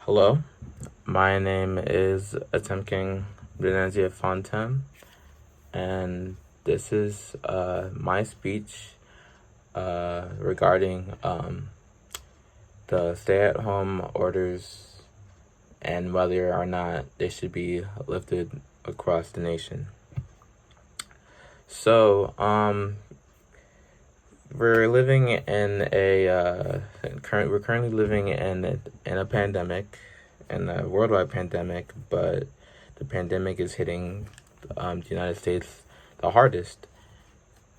Hello, my name is Atemnkeng Fontem, and this is my speech regarding the stay-at-home orders and whether or not they should be lifted across the nation. So, we're living in we're currently living in a pandemic, in a worldwide pandemic, but the pandemic is hitting the United States the hardest,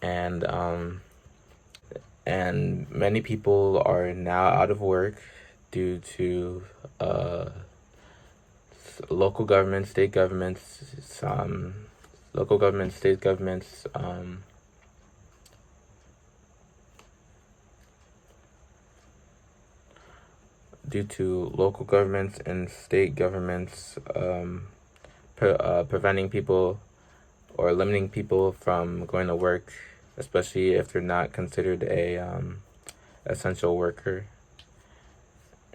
and many people are now out of work due to local governments, state governments, local governments, state governments. Due to local governments and state governments preventing people or limiting people from going to work, especially if they're not considered a essential worker.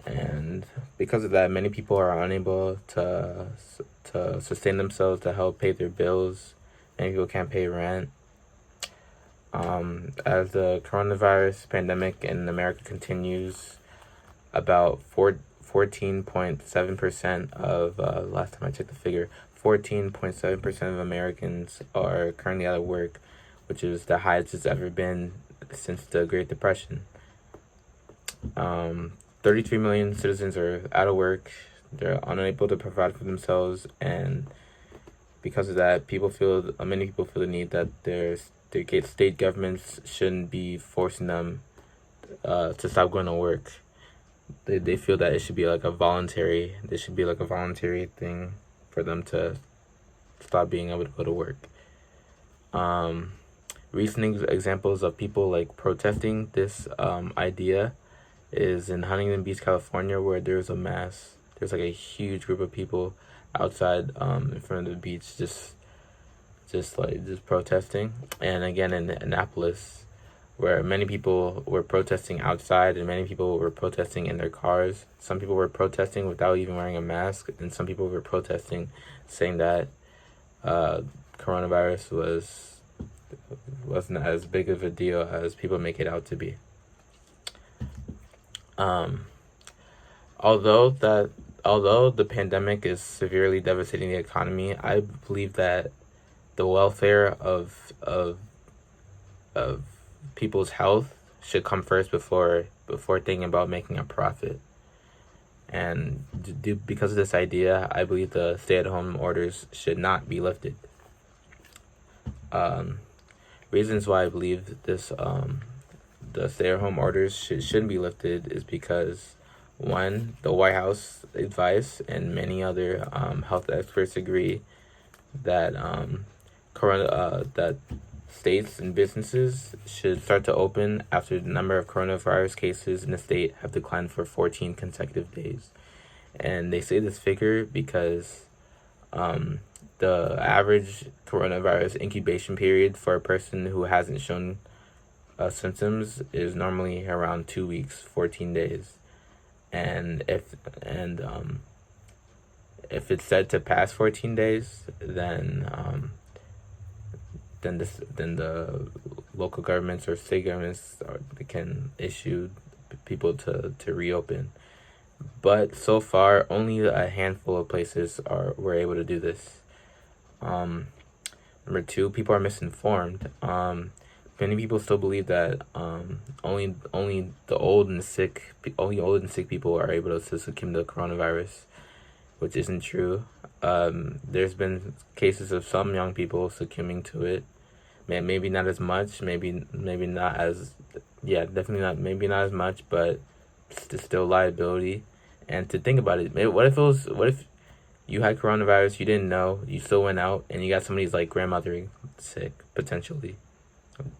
And because of that, many people are unable to sustain themselves, to help pay their bills. Many people can't pay rent. As the coronavirus pandemic in America continues, about 14.7% of, last time I checked the figure, 14.7% of Americans are currently out of work, which is the highest it's ever been since the Great Depression. 33 million citizens are out of work. They're unable to provide for themselves, and because of that, many people feel the need that their state governments shouldn't be forcing them to stop going to work. They feel that it should be like a voluntary thing for them to stop being able to go to work. Recent examples of people like protesting this idea is in Huntington Beach, California, where there's like a huge group of people outside in front of the beach just protesting. And again in Annapolis, where many people were protesting outside and many people were protesting in their cars. Some people were protesting without even wearing a mask, and some people were protesting saying that coronavirus wasn't as big of a deal as people make it out to be. Although the pandemic is severely devastating the economy, I believe that the welfare of people's health should come first before thinking about making a profit. And because of this idea, I believe the stay-at-home orders should not be lifted. Reasons why I believe this the stay-at-home orders shouldn't be lifted is because, one, the White House advice and many other health experts agree that that states and businesses should start to open after the number of coronavirus cases in the state have declined for 14 consecutive days. And they say this figure because the average coronavirus incubation period for a person who hasn't shown symptoms is normally around 2 weeks, 14 days. And if it's said to pass 14 days, then the local governments or state governments can issue people to reopen. But so far, only a handful of places were able to do this. Number two, people are misinformed. Many people still believe that only the old and sick people are able to succumb to coronavirus, which isn't true. There's been cases of some young people succumbing to it. Maybe not as much. Maybe not as, definitely not. Maybe not as much, but it's still liability. And to think about it, what if you had coronavirus, you didn't know, you still went out, and you got somebody's like grandmother sick potentially.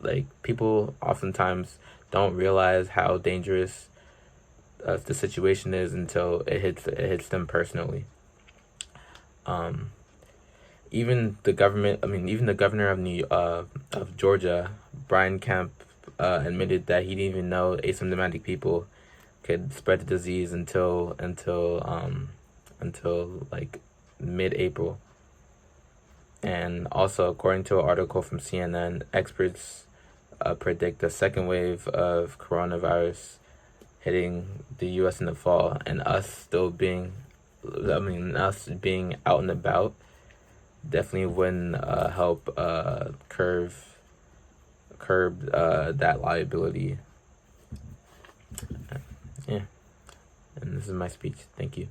Like, people oftentimes don't realize how dangerous the situation is until it hits them personally. Even the governor of Georgia, Brian Kemp, admitted that he didn't even know asymptomatic people could spread the disease until like mid-April. And also, according to an article from CNN, experts predict a second wave of coronavirus hitting the U.S. in the fall, and us being out and about definitely wouldn't help curb that liability. Yeah, and this is my speech. Thank you.